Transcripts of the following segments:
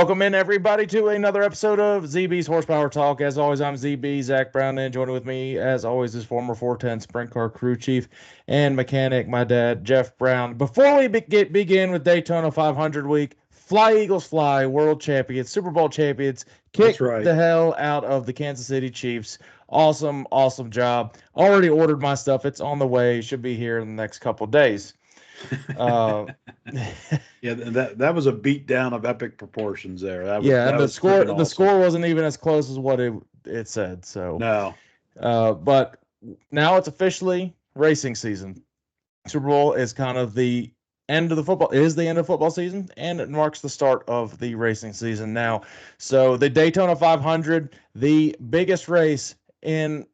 Welcome in, everybody, to another episode of ZB's Horsepower Talk. As always, I'm ZB, Zach Brown, and joining with me, as always, is former 410 Sprint Car crew chief and mechanic, my dad, Jeff Brown. Before we begin with Daytona 500 week, Fly Eagles Fly, world champions, Super Bowl champions, kick That's right. the hell out of the Kansas City Chiefs. Awesome, awesome job. Already ordered my stuff. It's on the way. Should be here in the next couple days. Uh, Yeah, that was a beat down of epic proportions there. Yeah, and That the was freaking the awesome. score wasn't even as close as what it said. So, No, but now it's officially racing season. Super Bowl is kind of the end of the football is the end of football season, and it marks the start of the racing season now. So the Daytona 500, the biggest race in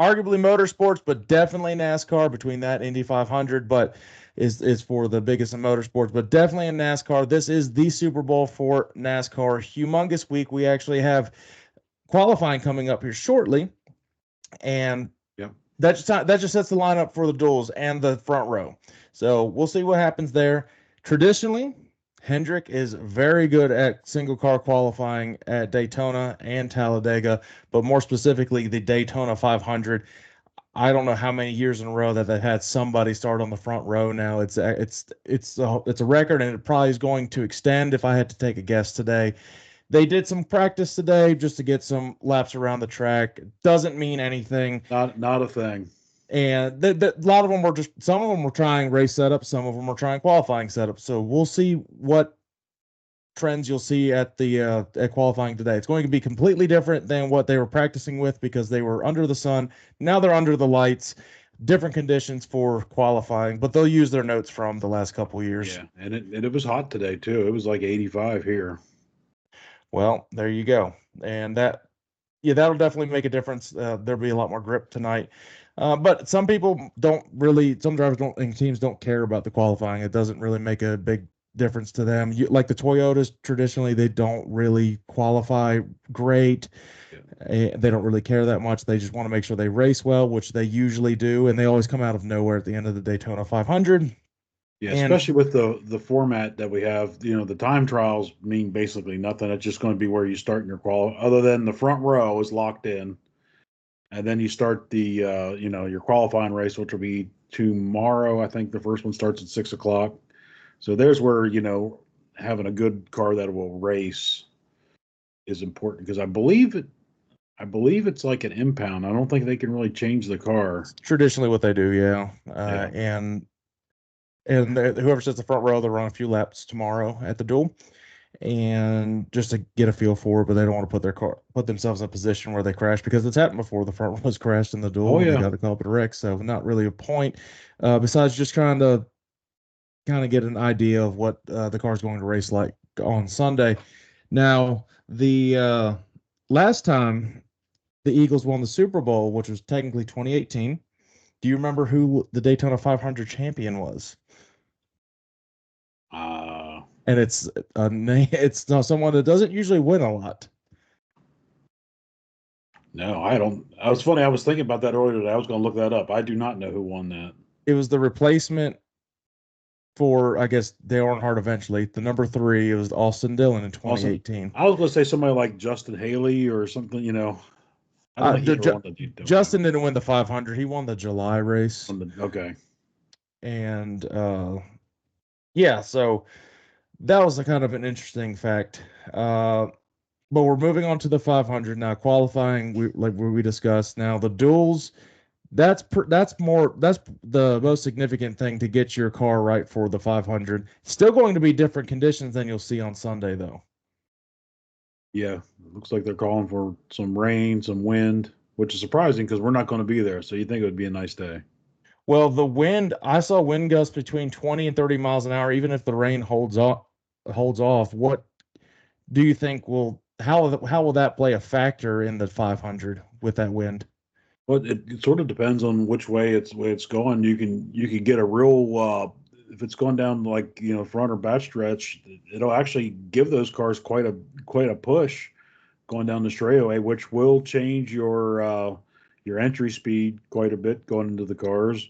arguably motorsports, but definitely NASCAR. Between that Indy 500, but is for the biggest in motorsports, but definitely in NASCAR. This is the Super Bowl for NASCAR. Humongous week. We actually have qualifying coming up here shortly, and Yep. that just sets the lineup for the duels and the front row. So we'll see what happens there. Traditionally, Hendrick is very good at single car qualifying at Daytona and Talladega, but more specifically the Daytona 500. I don't know how many years in a row that they've had somebody start on the front row now. It's a record, and it probably is going to extend if I had to take a guess today. They did some practice today just to get some laps around the track. Doesn't mean anything. not a thing. And a lot of them were some of them were trying race setups, some of them were trying qualifying setups. So we'll see what trends you'll see at the at qualifying today. It's going to be completely different than what they were practicing with because they were under the sun. Now they're under the lights. Different conditions for qualifying, but they'll use their notes from the last couple years. Yeah, and it was hot today too. It was like 85 here. Well, there you go. And that'll definitely make a difference. There'll be a lot more grip tonight. But some people some drivers and teams don't care about the qualifying. It doesn't really make a big difference to them. Like the Toyotas, traditionally, they don't really qualify great. Yeah. They don't really care that much. They just want to make sure they race well, which they usually do. And they always come out of nowhere at the end of the Daytona 500. Yeah, especially with the format that we have. The time trials mean basically nothing. It's just going to be where you start in your other than the front row is locked in. And then you start the your qualifying race, which will be tomorrow. I think the first one starts at 6:00. So there's where having a good car that will race is important because I believe it's like an impound. I don't think they can really change the car. It's traditionally what they do, yeah. Yeah. And whoever sits the front row, they'll run a few laps tomorrow at the duel, and just to get a feel for it. But they don't want to put themselves in a position where they crash because it's happened before. The front row was crashed in the duel. Oh, yeah. And they got a call up at a wreck, so not really a point. Besides just trying to kind of get an idea of what the car's going to race like on Sunday. Now, the last time the Eagles won the Super Bowl, which was technically 2018, do you remember who the Daytona 500 champion was? And it's not someone that doesn't usually win a lot. No, I don't. It was funny. I was thinking about that earlier today. I was going to look that up. I do not know who won that. It was the replacement for, I guess, Dale Earnhardt eventually. The number 3, it was Austin Dillon in 2018. I was going to say somebody like Justin Haley or something, I don't think Justin didn't win the 500. He won the July race. Okay. And, yeah, so that was a kind of an interesting fact. But we're moving on to the 500 now. Qualifying, like we discussed. Now, the duels, that's the most significant thing to get your car right for the 500. Still going to be different conditions than you'll see on Sunday, though. Yeah, it looks like they're calling for some rain, some wind, which is surprising because we're not going to be there. So you think it would be a nice day. Well, the wind, I saw wind gusts between 20 and 30 miles an hour, even if the rain holds off. What do you think how will that play a factor in the 500 with that wind? Well, it sort of depends on which way it's going. You can get a real if it's going down like front or back stretch, it'll actually give those cars quite a push going down the straightaway, which will change your entry speed quite a bit going into the cars.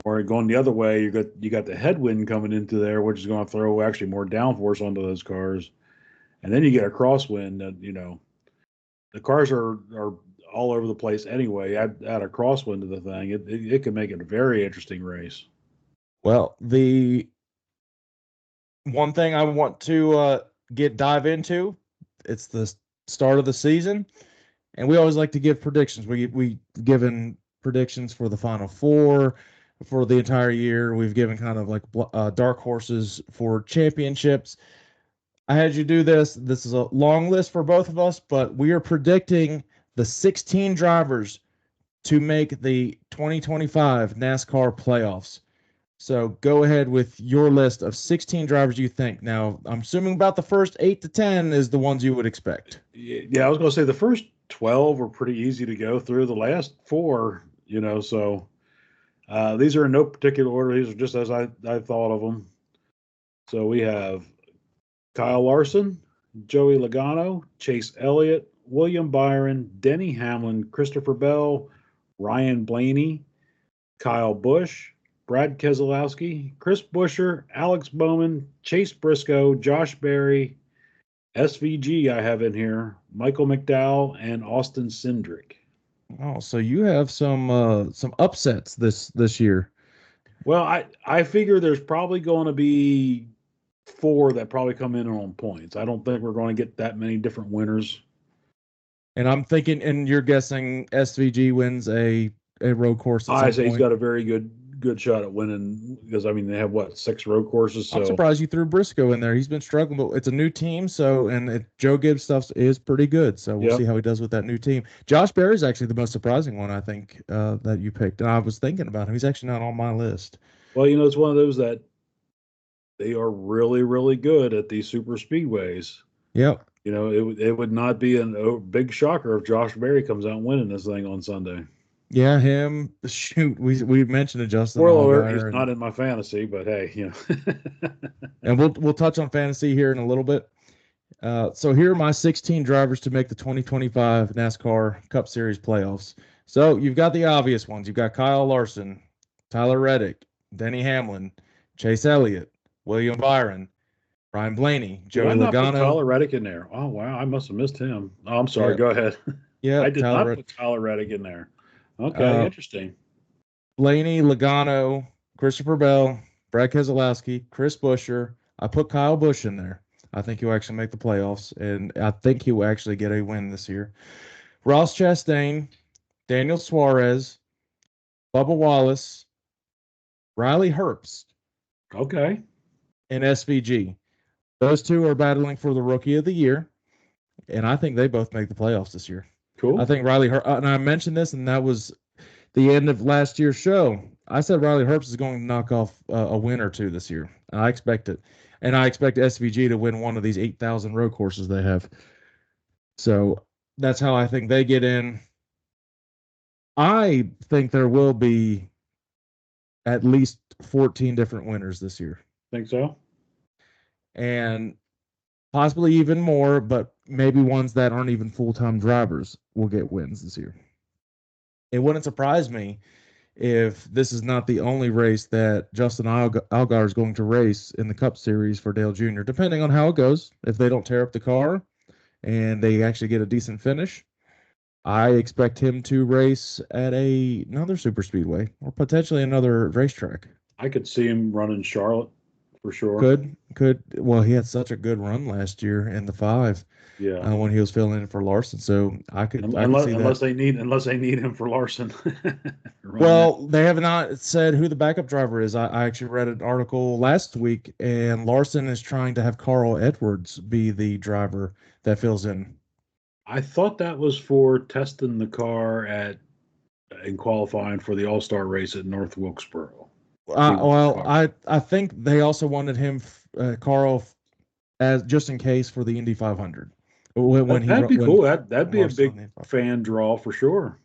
Or going the other way, you got the headwind coming into there, which is going to throw actually more downforce onto those cars. and then you get a crosswind, and the cars are all over the place anyway. Add a crosswind to the thing, it can make it a very interesting race. Well, the one thing I want to dive into, it's the start of the season, and we always like to give predictions. We given predictions for the Final Four for the entire year. We've given kind of like dark horses for championships. I had you do this. This is a long list for both of us, but we are predicting the 16 drivers to make the 2025 NASCAR playoffs. So go ahead with your list of 16 drivers you think. Now, I'm assuming about the first 8 to 10 is the ones you would expect. Yeah, I was going to say the first 12 were pretty easy to go through. The last four, so these are in no particular order. These are just as I thought of them. So we have Kyle Larson, Joey Logano, Chase Elliott, William Byron, Denny Hamlin, Christopher Bell, Ryan Blaney, Kyle Busch, Brad Keselowski, Chris Buescher, Alex Bowman, Chase Briscoe, Josh Berry, SVG I have in here, Michael McDowell, and Austin Cindric. Oh, so you have some upsets this year. Well, I figure there's probably going to be four that probably come in on points. I don't think we're going to get that many different winners. And I'm thinking, and you're guessing SVG wins a road course at some say point. He's got a very good shot at winning because they have 6 road courses. So I'm surprised you threw Briscoe in there. He's been struggling, but it's a new team, and Joe Gibbs stuff is pretty good. So we'll see how he does with that new team. Josh Berry is actually the most surprising one I think that you picked. And I was thinking about him. He's actually not on my list. Well, it's one of those that they are really, really good at these super speedways. Yep. It would not be a big shocker if Josh Berry comes out winning this thing on Sunday. Yeah, him. Shoot, we mentioned it, Justin. Spoiler alert, he's not in my fantasy, but hey, And we'll touch on fantasy here in a little bit. So here are my 16 drivers to make the 2025 NASCAR Cup Series playoffs. So you've got the obvious ones. You've got Kyle Larson, Tyler Reddick, Denny Hamlin, Chase Elliott, William Byron, Ryan Blaney, Joey Logano. Put Logano. Tyler Reddick in there. Oh wow, I must have missed him. Oh, I'm sorry. Yeah. Go ahead. Yeah, I did not put Tyler Reddick in there. Okay, interesting. Blaney, Logano, Christopher Bell, Brad Keselowski, Chris Buescher. I put Kyle Busch in there. I think he'll actually make the playoffs, and I think he will actually get a win this year. Ross Chastain, Daniel Suarez, Bubba Wallace, Riley Herbst. Okay. And SVG. Those two are battling for the Rookie of the Year, and I think they both make the playoffs this year. Cool. I think Riley Herbst, and I mentioned this, and that was the end of last year's show. I said Riley Herbst is going to knock off a win or two this year. I expect it. And I expect SVG to win one of these 8,000 road courses they have. So that's how I think they get in. I think there will be at least 14 different winners this year. Think so? And possibly even more, but maybe ones that aren't even full-time drivers will get wins this year. It wouldn't surprise me if this is not the only race that Justin Allgaier is going to race in the Cup Series for Dale Jr., depending on how it goes. If they don't tear up the car and they actually get a decent finish, I expect him to race at another super speedway or potentially another racetrack. I could see him running Charlotte for sure. Could. Well, he had such a good run last year in the 5. Yeah. When he was filling in for Larson, so I could see that. Unless they need him for Larson. Well, they have not said who the backup driver is. I actually read an article last week, and Larson is trying to have Carl Edwards be the driver that fills in. I thought that was for testing the car in qualifying for the All-Star race at North Wilkesboro. I think they also wanted him, Carl, as just in case for the Indy 500. That'd be cool. That'd be a big fan draw for sure.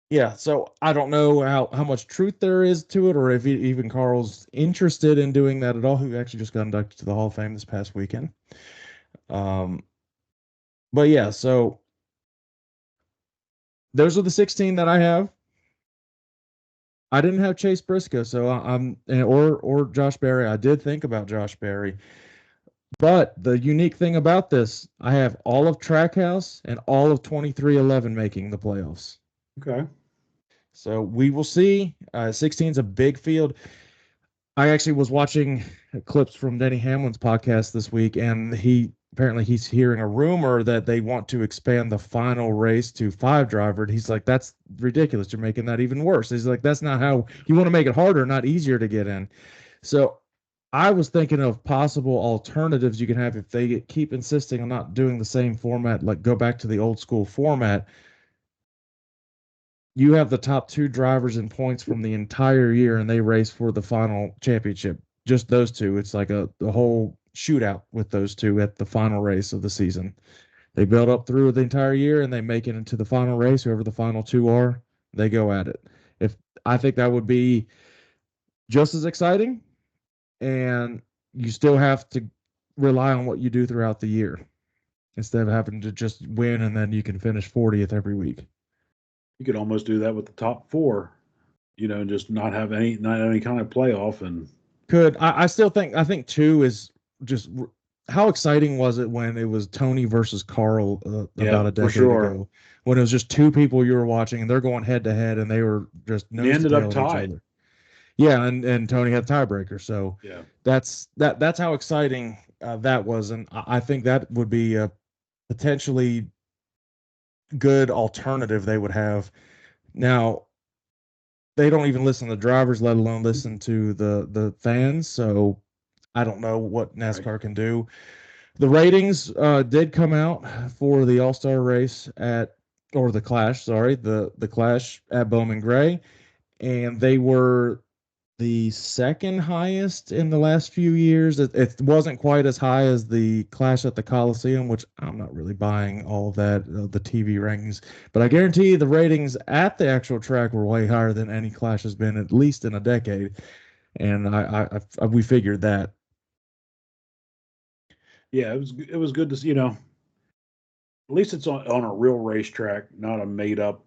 Yeah, so I don't know how much truth there is to it, or if even Carl's interested in doing that at all. Who actually just got inducted to the Hall of Fame this past weekend. But yeah, so those are the 16 that I have. I didn't have Chase Briscoe, so or Josh Berry. I did think about Josh Berry, But the unique thing about this, I have all of Trackhouse and all of 2311 making the playoffs. Okay. So we will see. 16 is a big field. I actually was watching clips from Denny Hamlin's podcast this week, and he's hearing a rumor that they want to expand the final race to 5 driver. And he's like, that's ridiculous. You're making that even worse. He's like, that's not how you want to make it harder, not easier to get in. So I was thinking of possible alternatives you can have if they keep insisting on not doing the same format, like go back to the old school format. You have the top 2 drivers in points from the entire year, and they race for the final championship. Just those two. It's like a whole shootout with those two at the final race of the season. They build up through the entire year, and they make it into the final race. Whoever the final 2 are, they go at it. If I think that would be just as exciting, and you still have to rely on what you do throughout the year instead of having to just win and then you can finish 40th every week. You could almost do that with the top 4, and just not have any kind of playoff. And I still think, I think 2 is just, how exciting was it when it was Tony versus Carl about a decade ago, when it was just 2 people you were watching and they're going head to head and they were just nose they ended to up tail at each tied. other. Yeah, and Tony had tiebreaker, so Yeah, that's how exciting that was, and I think that would be a potentially good alternative they would have. Now, they don't even listen to the drivers, let alone listen to the fans. So I don't know what NASCAR can do. The ratings did come out for the All Star race or the Clash, sorry, the Clash at Bowman Gray, and they were the second highest in the last few years. It wasn't quite as high as the Clash at the Coliseum, which I'm not really buying all of that, the TV rankings. But I guarantee you the ratings at the actual track were way higher than any Clash has been, at least in a decade. And we figured that. yeah, it was good to see. At least it's on a real racetrack, not a made up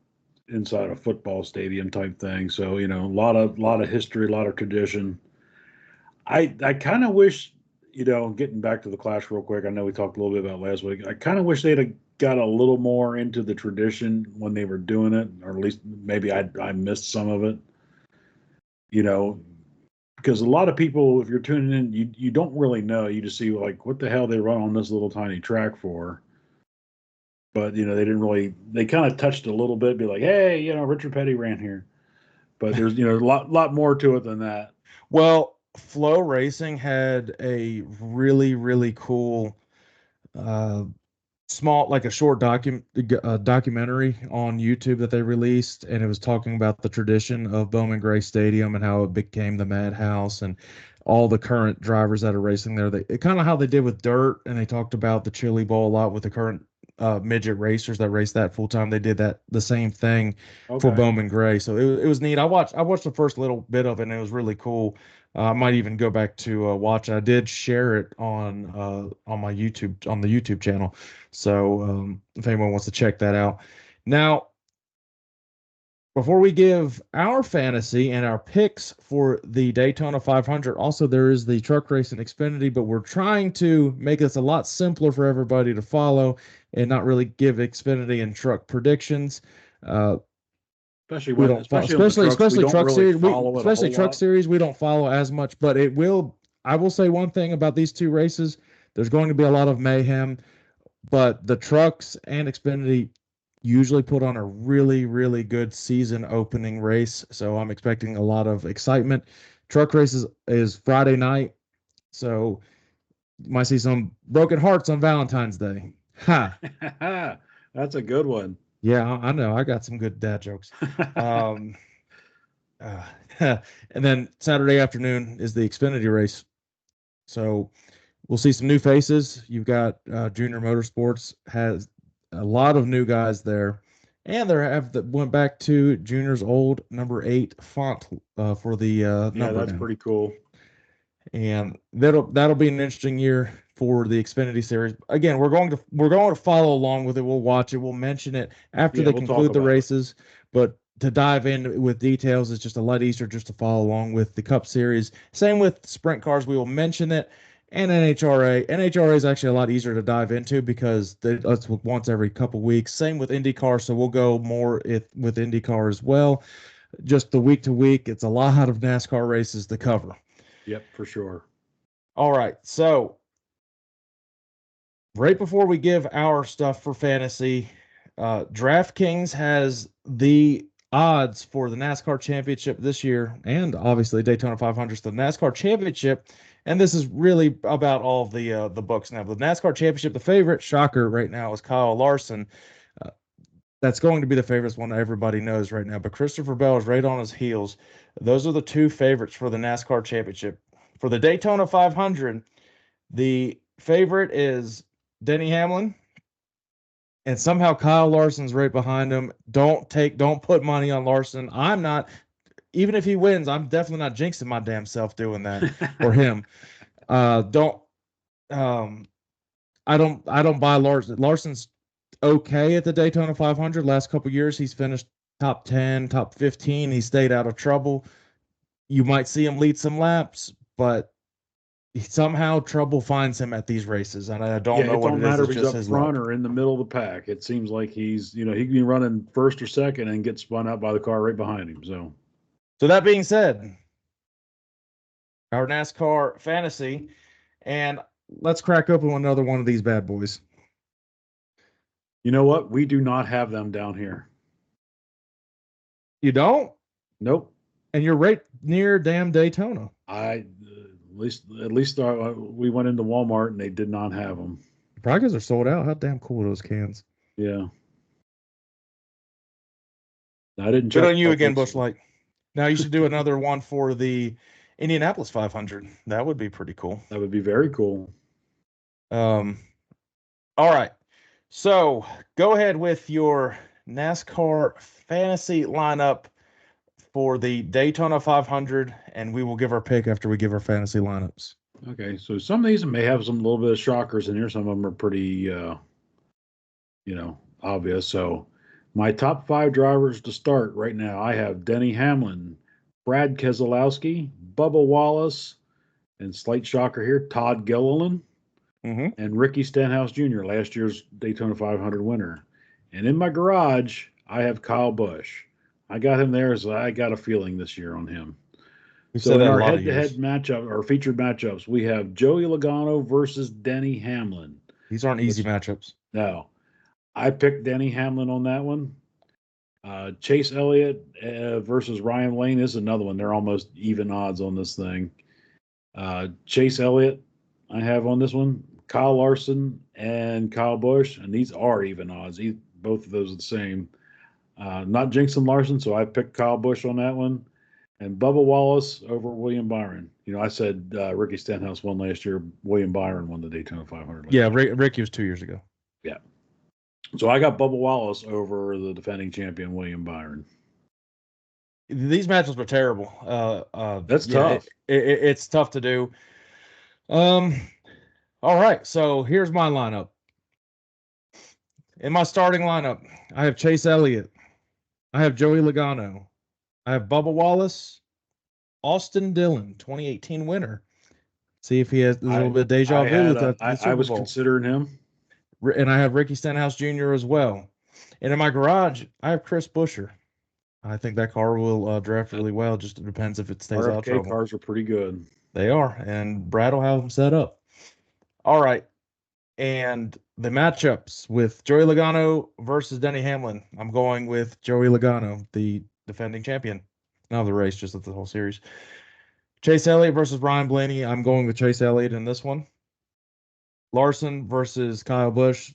inside a football stadium type thing. So a lot of history, a lot of tradition. I kind of wish, getting back to the Clash real quick. I know we talked a little bit about last week. I kind of wish they'd have got a little more into the tradition when they were doing it, or at least maybe I missed some of it. You know, because a lot of people, if you're tuning in, you don't really know. You just see like what the hell they run on this little tiny track for. But they didn't really. They kind of touched a little bit, be like, hey, Richard Petty ran here. But there's a lot more to it than that. Well, Flow Racing had a really, really cool uh, small, like a short documentary on YouTube that they released, and it was talking about the tradition of Bowman Gray Stadium and how it became the Madhouse and all the current drivers that are racing there. They kind of how they did with dirt, and they talked about the Chili Bowl a lot with the current midget racers that race that full time. They did that the same thing for Okay. Bowman Gray, so it was neat. I watched the first little bit of it, and it was really cool. I might even go back to watch it. I did share it on my YouTube, on the YouTube channel. So if anyone wants to check that out. Now, before we give our fantasy and our picks for the Daytona 500, also there is the truck race in Xfinity, but we're trying to make this a lot simpler for everybody to follow and not really give Xfinity and truck predictions. Uh, Especially we when, don't follow, especially on the trucks, we especially don't truck really series. follow it a Especially whole truck lot. series, we don't follow as much, but it will. I will say one thing about these 2 races: there's going to be a lot of mayhem, but the trucks and Xfinity usually put on a really, really good season opening race. So I'm expecting a lot of excitement. Truck races is Friday night, so you might see some broken hearts on Valentine's Day. Ha! That's a good one. Yeah, I know. I got some good dad jokes. Um, uh, and then Saturday afternoon is the Xfinity race. So we'll see some new faces. You've got Junior Motorsports has a lot of new guys there, and they have that went back to Junior's old number 8 font for the Yeah, number that's now, pretty cool. and that'll be an interesting year for the Xfinity series. Again, we're going to follow along with it. We'll watch it. We'll mention it after Yeah, they we'll talk conclude the about it. races, but to dive in with details is just a lot easier just to follow along with the Cup Series. Same with sprint cars. We will mention it and NHRA. NHRA is actually a lot easier to dive into because that's once every couple weeks. Same with IndyCar, so we'll go more with IndyCar as well. Just the week to week, it's a lot of NASCAR races to cover. Yep, for sure. All right, so right before we give our stuff for fantasy, DraftKings has the odds for the NASCAR Championship this year, and obviously Daytona 500, the NASCAR Championship. And this is really about all of the books now. The NASCAR Championship, the favorite shocker right now is Kyle Larson. Uh, that's going to be the favorite one everybody knows right now. But Christopher Bell is right on his heels. Those are the two favorites for the NASCAR Championship. For the Daytona 500, the favorite is Denny Hamlin, and somehow Kyle Larson's right behind him. Don't put money on Larson. I'm not, even if he wins, I'm definitely not jinxing my damn self doing that or him. Don't I don't buy Larson. Larson's okay at the Daytona 500. Last couple years, he's finished top 10, top 15. He stayed out of trouble. You might see him lead some laps, but somehow trouble finds him at these races, and I don't know it what don't it is. matter if It's he's just up his front luck. or in the middle of the pack. It seems like he's, he can be running first or second and get spun out by the car right behind him. So that being said, our NASCAR fantasy, and let's crack open another one of these bad boys. You know what? We do not have them down here. You don't? Nope. And you're right near damn Daytona. At least we went into Walmart and they did not have them. Probably because they're sold out. How damn cool are those cans? Yeah. I didn't Good check. on you again, Bush Light. Now you should do another one for the Indianapolis 500. That would be pretty cool. That would be very cool. All right. So go ahead with your NASCAR fantasy lineup for the Daytona 500, and we will give our pick after we give our fantasy lineups. Okay, so some of these may have some little bit of shockers in here. Some of them are pretty, obvious. So my top 5 drivers to start right now, I have Denny Hamlin, Brad Keselowski, Bubba Wallace, and slight shocker here, Todd Gilliland, and Ricky Stenhouse Jr., last year's Daytona 500 winner. And in my garage, I have Kyle Busch. I got him there, so I got a feeling this year on him. So in our head-to-head matchup, or featured matchups, we have Joey Logano versus Denny Hamlin. These aren't easy matchups. No. I picked Denny Hamlin on that one. Chase Elliott versus Ryan Lane is another one. They're almost even odds on this thing. Chase Elliott, I have on this one. Kyle Larson and Kyle Busch, and these are even odds. Both of those are the same. Not jinxing Larson, so I picked Kyle Busch on that one. And Bubba Wallace over William Byron. I said Ricky Stenhouse won last year. William Byron won the Daytona 500. Yeah, Ricky was 2 years ago. Yeah. So I got Bubba Wallace over the defending champion, William Byron. These matches were terrible. That's tough. It's tough to do. All right, so here's my lineup. In my starting lineup, I have Chase Elliott. I have Joey Logano. I have Bubba Wallace, Austin Dillon, 2018 winner. See if he has a little bit of deja vu. I was considering him. And I have Ricky Stenhouse Jr. as well. And in my garage, I have Chris Buescher. I think that car will draft really well. Just depends if it stays out of trouble. Cars are pretty good. They are, and Brad will have them set up. All right. And the matchups with Joey Logano versus Denny Hamlin. I'm going with Joey Logano, the defending champion. Not of the race, just of the whole series. Chase Elliott versus Ryan Blaney. I'm going with Chase Elliott in this one. Larson versus Kyle Busch.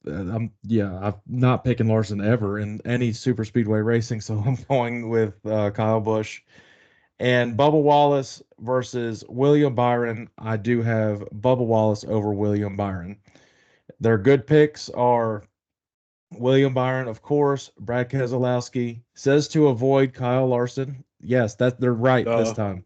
I'm not picking Larson ever in any super speedway racing, so I'm going with Kyle Busch. And Bubba Wallace versus William Byron. I do have Bubba Wallace over William Byron. Their good picks are William Byron, of course. Brad Keselowski says to avoid Kyle Larson. Yes, they're right this time.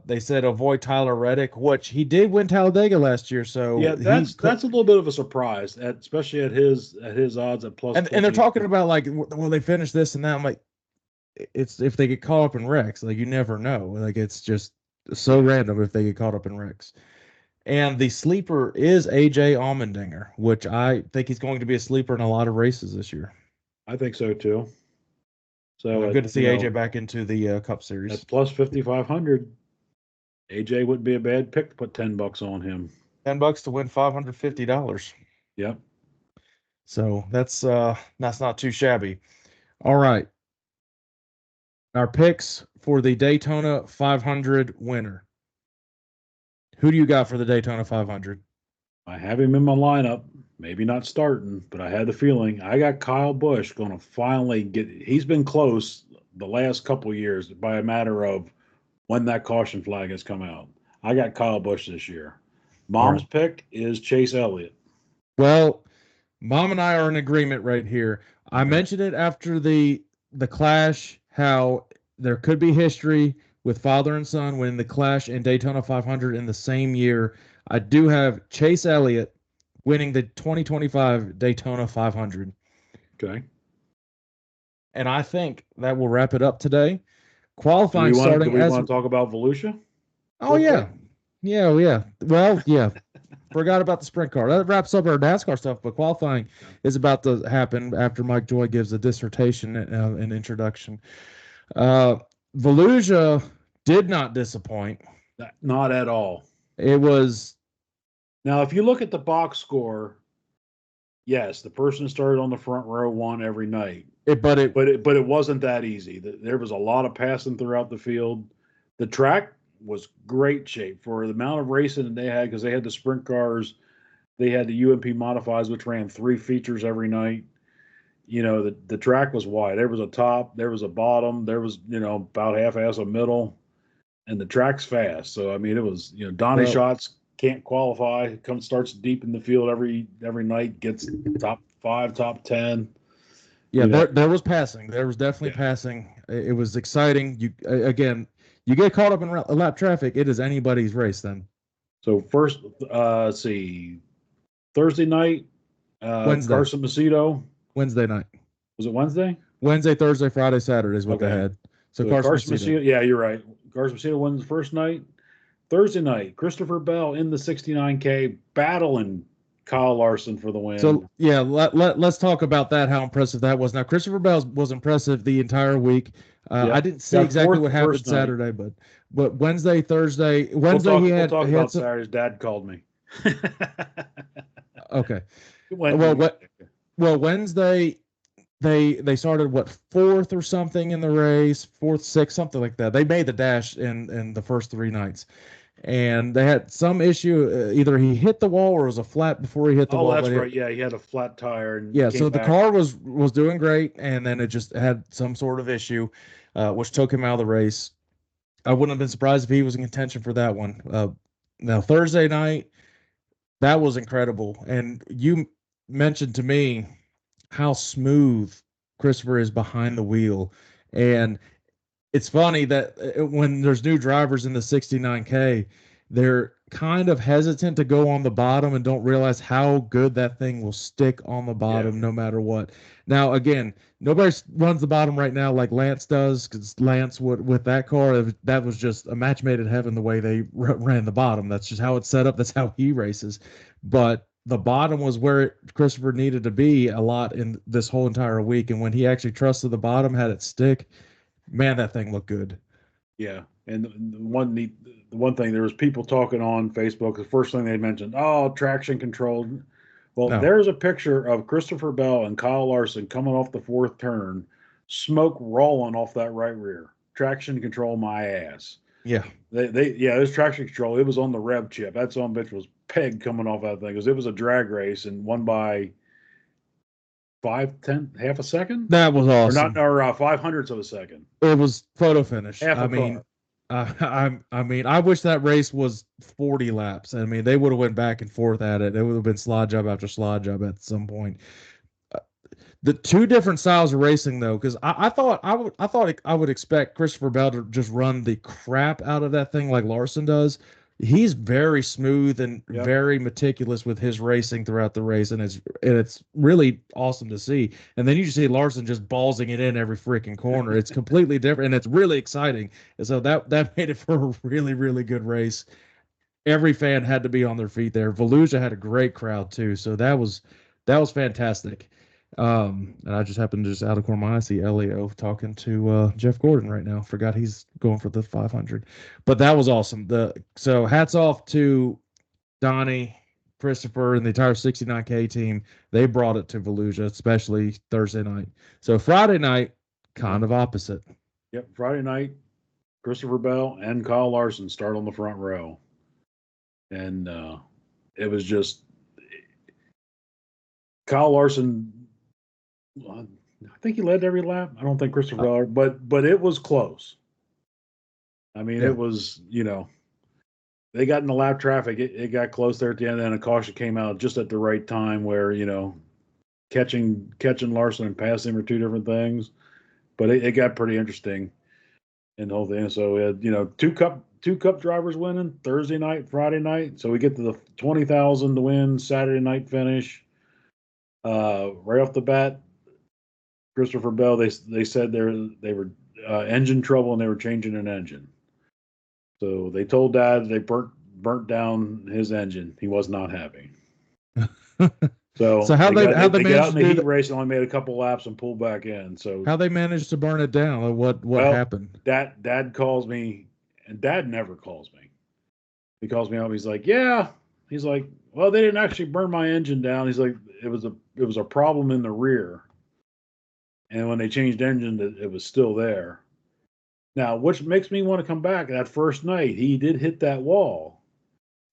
They said avoid Tyler Reddick, which he did win Talladega last year. So yeah, that's a little bit of a surprise, especially at his odds at plus. And they're talking about like, well, they finished this and that. I'm like, it's if they get caught up in wrecks, like you never know. Like it's just so random if they get caught up in wrecks. And the sleeper is AJ Allmendinger, which I think he's going to be a sleeper in a lot of races this year. I think so too. So Good to see AJ back into the Cup Series. At plus 5,500, AJ wouldn't be a bad pick to put $10 on him. $10 to win $550. Yep. So that's not too shabby. All right. Our picks for the Daytona 500 winner. Who do you got for the Daytona 500? I have him in my lineup. Maybe not starting, but I had the feeling I got Kyle Busch going to finally get. He's been close the last couple years by a matter of when that caution flag has come out. I got Kyle Busch this year. Mom's pick is Chase Elliott. Well, Mom and I are in agreement right here. I mentioned it after the Clash, how there could be history with father and son winning the Clash and Daytona 500 in the same year. I do have Chase Elliott winning the 2025 Daytona 500. Okay. And I think that will wrap it up today. Qualifying starting. Do we want to talk about Volusia? Oh, yeah. Yeah, yeah. Well, yeah. Forgot about the sprint car. That wraps up our NASCAR stuff, but qualifying is about to happen after Mike Joy gives a dissertation and introduction. Volusia did not disappoint. Not at all. It was. Now, if you look at the box score, yes, the person who started on the front row won every night. But it wasn't that easy. There was a lot of passing throughout the field. The track was great shape for the amount of racing that they had, because they had the sprint cars, they had the UMP modifieds, which ran 3 features every night. You know, the track was wide. There was a top, there was a bottom, there was, about half-ass a middle, and the track's fast. So I mean, it was, Donnie Schatz can't qualify, starts deep in the field every night, gets top 5, top 10. Yeah, there was passing. There was definitely passing. It was exciting. You get caught up in lap traffic, it is anybody's race then. So first, let's see, Thursday night, Wednesday. Carson Macedo. Wednesday night. Was it Wednesday? Wednesday, Thursday, Friday, Saturday is what they had. So Carson Macedo. Yeah, you're right. Carson Macedo wins the first night. Thursday night, Christopher Bell in the 69K battling Kyle Larson for the win. So, yeah, let's talk about that, how impressive that was. Now, Christopher Bell was impressive the entire week. I didn't see exactly what happened Saturday, but Wednesday, Thursday, we'll talk about Saturday's dad called me. Okay. Well, Wednesday, they started, 4th or something in the race, 4th, 6th, something like that. They made the dash in the first 3 nights. And they had some issue. Either he hit the wall or it was a flat before he hit the wall. Oh, that's right. Yeah, he had a flat tire. And so the car was doing great, and then it just had some sort of issue, which took him out of the race. I wouldn't have been surprised if he was in contention for that one. Now, Thursday night, that was incredible. And you mentioned to me how smooth Christopher is behind the wheel. And it's funny that when there's new drivers in the 69K, they're kind of hesitant to go on the bottom and don't realize how good that thing will stick on the bottom no matter what. Now, again, nobody runs the bottom right now like Lance does, because Lance would, with that car, that was just a match made in heaven the way they ran the bottom. That's just how it's set up. That's how he races. But the bottom was where Christopher needed to be a lot in this whole entire week. And when he actually trusted the bottom, had it stick, man, that thing looked good. Yeah, and the one thing, there was people talking on Facebook. The first thing they mentioned, traction control. Well, There's a picture of Christopher Bell and Kyle Larson coming off the 4th turn, smoke rolling off that right rear. Traction control, my ass. Yeah, there's traction control. It was on the rev chip. That son bitch was pegged coming off that thing, because it was a drag race and won by half a second. That was awesome. Or 500ths of a second. It was photo finish. I mean, I wish that race was 40 laps. I mean, they would have went back and forth at it. It would have been slide job after slide job at some point. The 2 different styles of racing, though, because I thought I would expect Christopher Bell to just run the crap out of that thing like Larson does. He's very smooth and very meticulous with his racing throughout the race, and it's really awesome to see. And then you just see Larson just ballsing it in every freaking corner. It's completely different, and it's really exciting. And so that made it for a really, really good race. every fan had to be on their feet there. Volusia had a great crowd too, so that was fantastic. And I just happened to just out of corner of my eye see Elio talking to Jeff Gordon right now. Forgot he's going for the 500, but that was awesome. So hats off to Donnie, Christopher, and the entire 69K team. They brought it to Volusia, especially Thursday night. So Friday night, kind of opposite. Yep, Friday night, Christopher Bell and Kyle Larson start on the front row, and it was just Kyle Larson. I think he led every lap. I don't think Christopher Bell, but it was close. I mean, it was, they got in the lap traffic. It got close there at the end, and a caution came out just at the right time where, catching Larson and passing were two different things. But it got pretty interesting in the whole thing. So we had, two cup drivers winning Thursday night, Friday night. So we get to the 20,000 to win Saturday night finish. Right off the bat, Christopher Bell, they said they were engine trouble and they were changing an engine. So they told Dad they burnt down his engine. He was not happy. So how they get out in the heat that? race and only made a couple laps and pulled back in. So How they managed to burn it down? Like what happened? Dad calls me, and Dad never calls me. He calls me up. He's like, "Yeah." He's like, "Well, they didn't actually burn my engine down." He's like, "It was a problem in the rear, and when they changed engine, it was still there." Now, which makes me want to come back. That first night, he did hit that wall.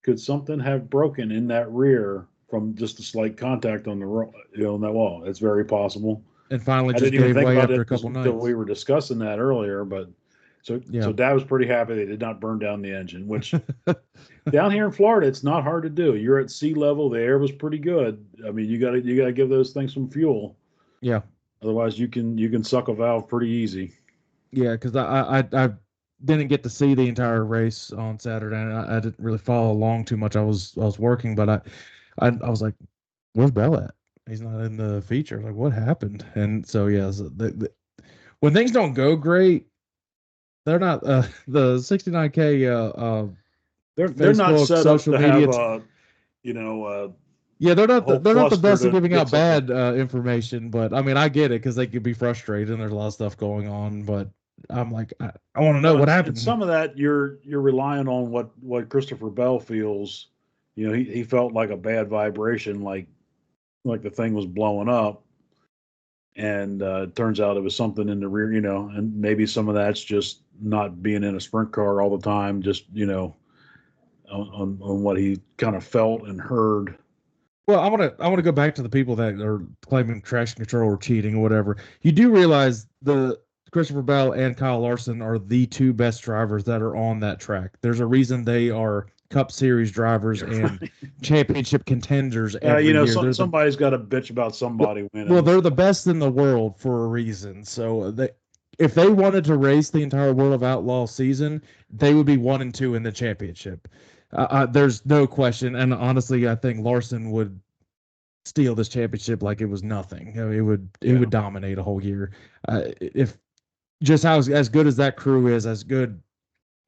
Could something have broken in that rear from just a slight contact on on that wall? It's very possible. And finally, I just didn't even gave think way about after it a couple until nights. we were discussing that earlier. But so Dad was pretty happy they did not burn down the engine. Which down here in Florida, it's not hard to do. You're at sea level. The air was pretty good. I mean, you got to give those things some fuel. Yeah. Otherwise, you can suck a valve pretty easy. Yeah, because I didn't get to see the entire race on Saturday. And I didn't really follow along too much. I was working, but I was like, "Where's Bell at? He's not in the feature." Like, what happened? And so yeah, so when things don't go great, they're not the 69K They're not Facebook, set up social to media. have Yeah, they're not whole they're not the cluster best at to giving get out something. bad information, but I mean I get it because they could be frustrated and there's a lot of stuff going on. But I'm like I want to know Well, what and happened. some of that you're relying on what Christopher Bell feels. He felt like a bad vibration, like the thing was blowing up, and it turns out it was something in the rear. And maybe some of that's just not being in a sprint car all the time. Just on what he kind of felt and heard. Well, I want to go back to the people that are claiming traction control or cheating or whatever. You do realize the Christopher Bell and Kyle Larson are the two best drivers that are on that track. There's a reason they are Cup Series drivers and championship contenders every year. Somebody's got to bitch about somebody winning. Well, they're the best in the world for a reason. So if they wanted to race the entire World of Outlaw season, they would be 1 and 2 in the championship. There's no question. And honestly, I think Larson would steal this championship like it was nothing. It would dominate a whole year. If just how as good as that crew is, as good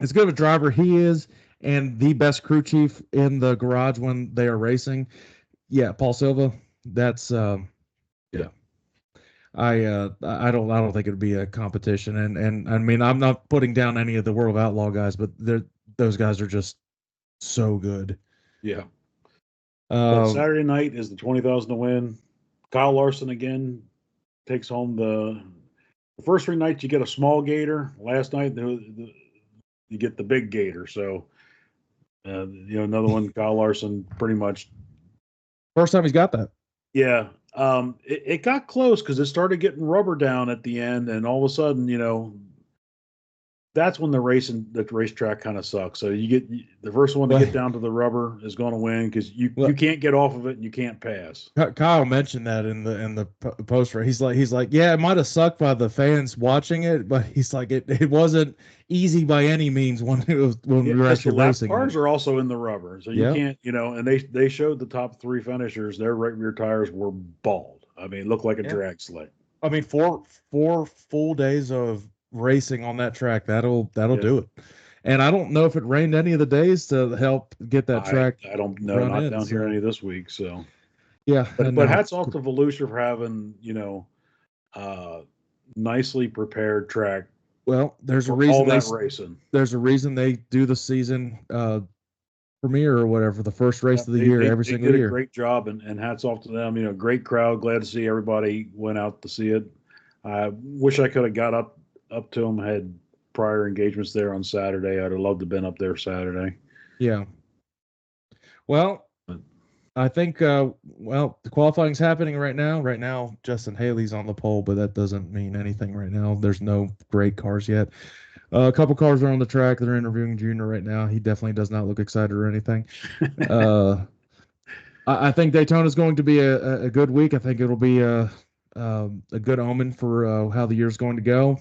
of a driver he is, and the best crew chief in the garage when they are racing. Yeah, Paul Silva. That's yeah. I don't think it'd be a competition, and I mean I'm not putting down any of the World of Outlaw guys, but those guys are just so good. Yeah. But Saturday night is the 20,000 to win. Kyle Larson again takes home the first 3 nights. You get a small gator. Last night you get the big gator. So another one. Kyle Larson pretty much first time he's got that. Yeah. It got close because it started getting rubber down at the end, and all of a sudden, that's when the racetrack kind of sucks. So you get the first one to get down to the rubber is going to win because you can't get off of it and you can't pass. Kyle mentioned that in the poster. He's like, yeah, it might have sucked by the fans watching it, but he's like, it wasn't easy by any means when we were actually racing. Cars are also in the rubber, so you can't, and they showed the top 3 finishers. Their right rear tires were bald. I mean, it looked like a drag sled. I mean, four full days of racing on that track, that'll do it. And I don't know if it rained any of the days to help get that track I don't know, run not in. down here So any this week. So, yeah, and but now hats off to Volusia for having uh, nicely prepared track well, there's a for reason all that racing. there's a reason they do the season premiere or whatever, the first race Yeah, of the year every they single did a year. great job, and hats off to them. Great crowd. Glad to see everybody went out to see it. I wish I could have got up to them. Had prior engagements there on Saturday. I'd have loved to have been up there Saturday. Yeah. Well, But, I think the qualifying's happening right now. Right now, Justin Haley's on the pole, but that doesn't mean anything right now. There's no great cars yet. A couple cars are on the track. They're interviewing Junior right now. He definitely does not look excited or anything. I think Daytona is going to be a good week. I think it'll be a good omen for how the year's going to go.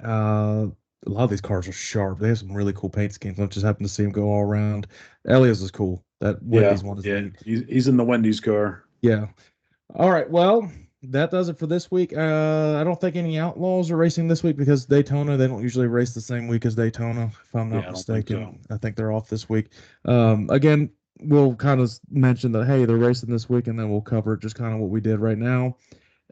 A lot of these cars are sharp. They have some really cool paint schemes. I've just happened to see them go all around. Elias is cool. That Wendy's one is neat. He's in the Wendy's car. Yeah. All right. Well, that does it for this week. I don't think any Outlaws are racing this week because Daytona, they don't usually race the same week as Daytona, if I'm not mistaken. I think they're off this week. Again, we'll kind of mention that, hey, they're racing this week, and then we'll cover just kind of what we did right now.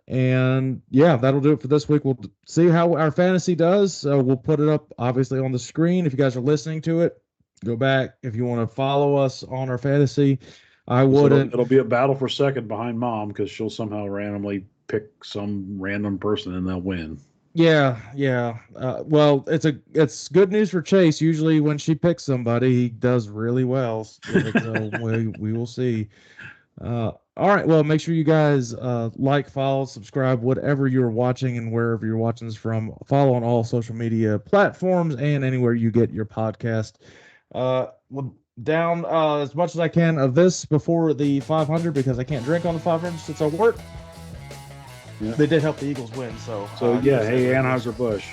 And yeah, that'll do it for this week. We'll see how our fantasy does. We'll put it up obviously on the screen. If you guys are listening to it, go back. If you want to follow us on our fantasy, I wouldn't. It'll be a battle for second behind Mom because she'll somehow randomly pick some random person and they'll win. Yeah. Well, it's good news for Chase. Usually, when she picks somebody, he does really well. So we will see. All right. Well, make sure you guys like, follow, subscribe, whatever you're watching and wherever you're watching this from. Follow on all social media platforms and anywhere you get your podcast. We'll down as much as I can of this before the 500 because I can't drink on the 500 since I work. Yep. They did help the Eagles win, so yeah. Hey, Anheuser-Busch,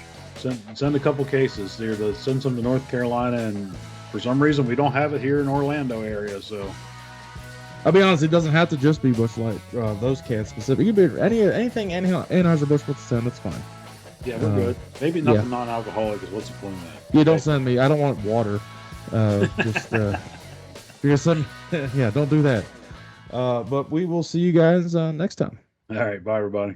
send a couple cases there. Send some to North Carolina, and for some reason we don't have it here in Orlando area, so. I'll be honest, it doesn't have to just be Busch Light. Those cans specific. You can be anything Anheuser-Busch wants to send. That's fine. Yeah, we're good. Maybe nothing non-alcoholic. Because what's the point of that? Yeah, don't send me. I don't want water. Just because yeah, don't do that. But we will see you guys next time. All right, bye everybody.